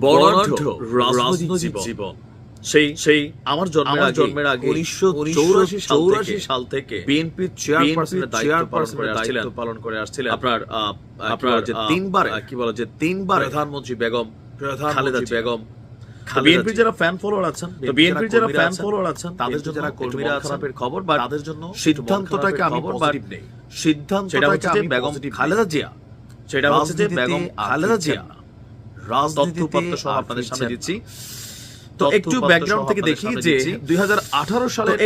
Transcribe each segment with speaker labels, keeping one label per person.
Speaker 1: বর্ণাঢ্য রাজনৈতিক জীবন। সেই আমার জন্মের আগে 1984 সাল থেকে বিএনপির চেয়ারপারসনের দায়িত্ব পালন করে আসছিলেন আপনার যে তিনবার প্রধানমন্ত্রী বেগম খালেদা বেগম। বিএনপির যারা ফ্যান ফলোয়ার আছেন তাদের জন্য যারা কর্মীরা খারাপের খবর, বা তাদের জন্য সিদ্ধান্তটাকে আমি পজিটিভ নেই। সিদ্ধান্তটাকে আমি বেগম খালেদা জিয়া, সেটা হচ্ছে যে বেগম খালেদা জিয়া তথ্যপত্র সহ আপনাদের সামনে দিচ্ছি। তো একটু ব্যাকগ্রাউন্ড থেকে দেখি যে 2018 সালের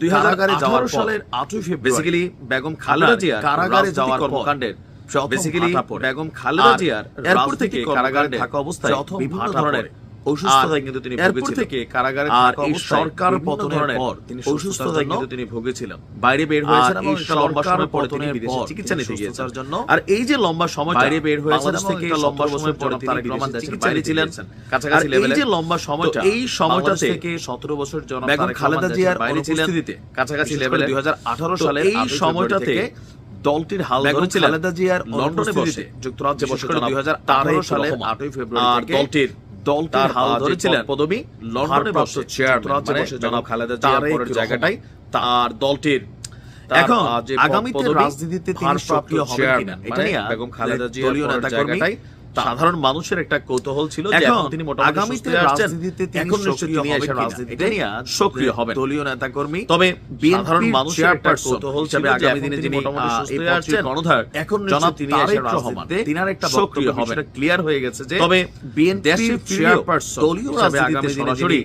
Speaker 1: 2018 সালের 8 ফেব্রুয়ারি বেসিক্যালি বেগম খালেদা জিয়া কারাগারে যাওয়ার কর্মকাণ্ডের বেসিক্যালি বেগম খালেদা জিয়ার এরপর থেকে কারাগারে থাকা অবস্থায় বিভিন্ন ধরনের অসুস্থতায় কিন্তু তিনি ভুগেছিলেন। কারাগারে থাকা অবস্থায় সরকার পতনের পর তিনি অসুস্থতায় কিন্তু তিনি ভুগেছিলেন, বাইরে বের হয়েছেন এবং লম্বা সময় পরে তিনি বিদেশে চিকিৎসা নিতে গিয়েছেন জন্য। আর এই যে লম্বা সময় বাইরে বের হয়েছেন থেকে লম্বা সময় পরে তিনি বিদেশে চিকিৎসা নিতে ছিলেন কাছাকাছি লেভেলে, এই যে লম্বা সময়টা, এই সময়টা থেকে 17 বছর জনতা বেগম খালেদা জিয়ার বাইরে ছিলেন কাছাকাছি লেভেলে 2018 সালে। এই সময়টা থেকে দলটির হাল ধরেছিলেন খালেদা জিয়ার লন্ডনে বসে যুক্তরাজ্যে বসে 2018 সালের 8 ফেব্রুয়ারি থেকে দলটির হাল ধরেছিলেন পদবী লন্ডনে বসে চেয়ারম্যান জনাব খালেদা জিয়ার পরের জায়গাটাই তার দলটির। এখন আগামীতে রাজনীতিতে তিনি সক্রিয় হবেন কিনা এটা নিয়ে বেগম খালেদা জিয়ার দলীয় নেতাকর্মী সাধারণ মানুষের একটা কৌতূহল ছিল যে এখন তিনি মোটামুটি আগামীতে রাজনীতিতে তিনি সক্রিয় হবেন দলীয় নেতাকর্মী। তবে সাধারণ মানুষের একটা কৌতূহল ছিল যে আগামী দিনে যিনি মোটামুটি সুস্থ হয়ে আসছেন গণধার এখন জনাব তিনি রাজনীতিতে তিনার একটা সক্রিয় হবে, এটা ক্লিয়ার হয়ে গেছে যে তবে বিএনপির চেয়ারপারসন দলীয় রাজনীতিতে সরাসরি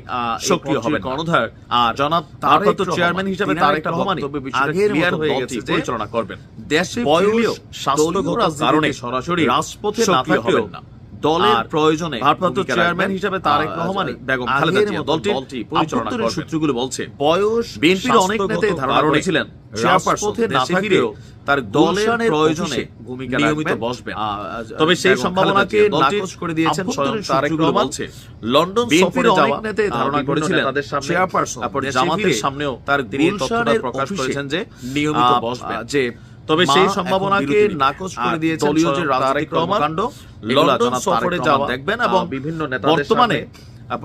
Speaker 1: সক্রিয় হবে গণধার, আর জনাব ভারপ্রাপ্ত চেয়ারম্যান হিসেবে তারেক রহমান আগের ক্লিয়ার হয়ে গেছে যে পরিচালনা করবেন। দেশে বয়স স্বাস্থ্যগত কারণে সরাসরি রাজপথে না থাকলেও দলের প্রয়োজনে ভারপ্রাপ্ত চেয়ারম্যান হিসেবে তারেক রহমানই বেগম খালেদা জিয়া দলটি পরিচালনা করবেন। সূত্রগুলো বলছে বয়স বিএনপির অনেক নেতাই ধারণা করেছিলেন রাজপথে না থাকলেও তার দলের প্রয়োজনে ভূমিকা নিয়মিত বসবেন। তবে সেই সম্ভাবনাকে নাকচ করে দিয়েছেন স্বয়ং তারেক রহমান। লন্ডন সফরে যাওয়া অনেক নেতাই ধারণা করেছিলেন তাদের সামনে চেয়ারপারসন তারপর জামাতের সামনেও তার তিনি তথ্যটা প্রকাশ করেছেন যে নিয়মিত বসবেন। যে তবে সেই সম্ভাবনাকে নাকচ করে দিয়েছেন দলীয় যে রাজনৈতিক কর্মকাণ্ড লন্ডন সফরে যাওয়া দেখবেন এবং বিভিন্ন নেতাদের বর্তমানে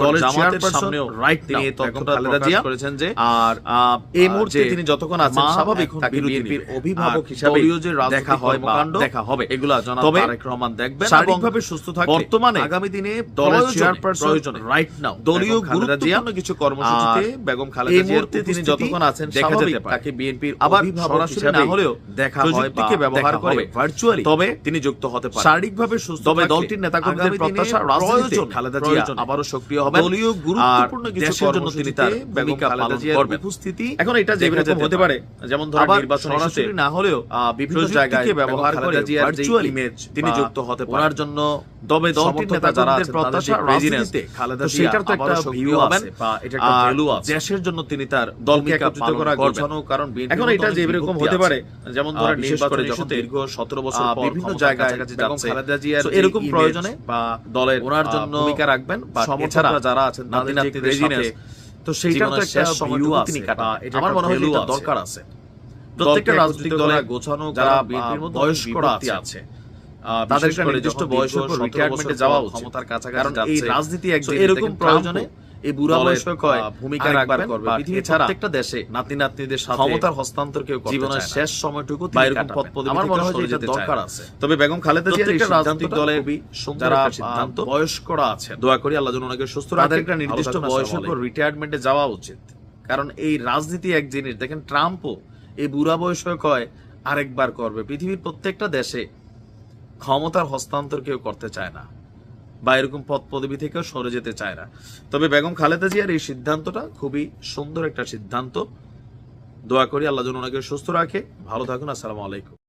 Speaker 1: দলের জামাতের সামনেও রাইট তিনি তথ্যটা খালেদা জিয়া করেছেন যে আর এই মুহূর্তে তিনি যতক্ষণ আছেন স্বাভাবিক তাকে বিএনপির অভিভাবক হিসেবে দলীয় যে রাজনৈতিক কর্মকাণ্ড দেখা হবে এগুলা জনাব তারেক রহমান দেখবেন শারীরিকভাবে সুস্থ থাকবে। বর্তমানে আগামী দিনে দলের চেয়ারপারসন প্রয়োজনে রাইট নাও দলীয় গুরুত্বপূর্ণ কিছু কর্মসূচিতে বেগম খালেদা জিয়ার তিনি যতক্ষণ আছেন দেখা যেতে পারে তাকে বিএনপির অভিভাবক হিসেবে না হলেও দেখা হয় বা ব্যবহার করে ভার্চুয়ালি তবে তিনি যুক্ত হতে পারেন শারীরিকভাবে সুস্থ। তবে দলটির নেতাকর্মীদের প্রত্যাশা রাজনীতিতে খালেদা জিয়া আবারো সক্রিয় হবেন, দলীয় গুরুত্বপূর্ণ কিছু কর্মসূচিতে তিনি তার ভূমিকা পালন করবেন। উপস্থিতি এখন এটা যে রকম হতে পারে যেমন ধরেন নির্বাচন সরাসরি না হলেও বিভিন্ন জায়গায় ব্যবহার করে ভার্চুয়াল ইমেজ তিনি যুক্ত হতে পারেন ওনার জন্য। তবে দলটির নেতা যারা আছেন প্রত্যাশা রাজনীতিতে খালেদা জিয়া সেটার তো একটা ভিউ আছে বা এটা একটা ভ্যালু আছে দেশের জন্য তিনি তার দলকে একত্রিত করা গোছানো কারণ এখন এটা যে রকম হতে পারে যেমন ধরেন নির্বাচনে যখন দীর্ঘ 17 বছর পর বিভিন্ন জায়গায় বেগম খালেদা জিয়ার এরকম প্রয়োজনে বা দলের ওনার জন্য ভূমিকা রাখবেন বা এছাড়া যারা আছেন নাতি-নাতনিদের সাথে তো সেইটার তো একটা ভিউ আছে বা এটা আমার মনে হয় এটা দরকার আছে প্রত্যেকটা রাজনৈতিক দলে গোছানো যারা বিএনপির মধ্যে বয়স্করা আছে তাদের একটা নির্দিষ্ট বয়সের পর রিটায়ারমেন্টে যাওয়া ক্ষমতার কাছাকাছি যাচ্ছে। এই রাজনীতি একজন এরকম প্রয়োজনে এই বুড়া বয়সে কয় ভূমিকা রাখবেন করবে পৃথিবীর প্রত্যেকটা দেশে নাতি-নাতনিদের সাথে ক্ষমতার হস্তান্তর কেউ করতে চায় না, জীবনের শেষ সময়টুকু তিনি এরকম পদ পদবি আমার মনে হয় এটা দরকার আছে। তবে বেগম খালেদা জিয়ার এই রাজনৈতিক দলের যারা সিদ্ধান্ত বয়স্করা আছে দোয়া করি আল্লাহ যেন ওনাকে সুস্থ রাখে, তাদের একটা নির্দিষ্ট বয়সের পর রিটায়ারমেন্টে যাওয়া উচিত। কারণ এই রাজনীতি এক জিনিস দেখেন ট্রাম্পও এই বুড়া বয়সে কয় আরেকবার করবে, পৃথিবীর প্রত্যেকটা দেশে ক্ষমতার হস্তান্তর কেউ করতে চায় না বা এরকম পদ পদবি থেকেও সরে যেতে চায় না। তবে বেগম খালেদা জিয়ার এই সিদ্ধান্তটা খুবই সুন্দর একটা সিদ্ধান্ত, দোয়া করি আল্লাহ যেন ওনাকে সুস্থ রাখে। ভালো থাকুন, আসসালামু আলাইকুম।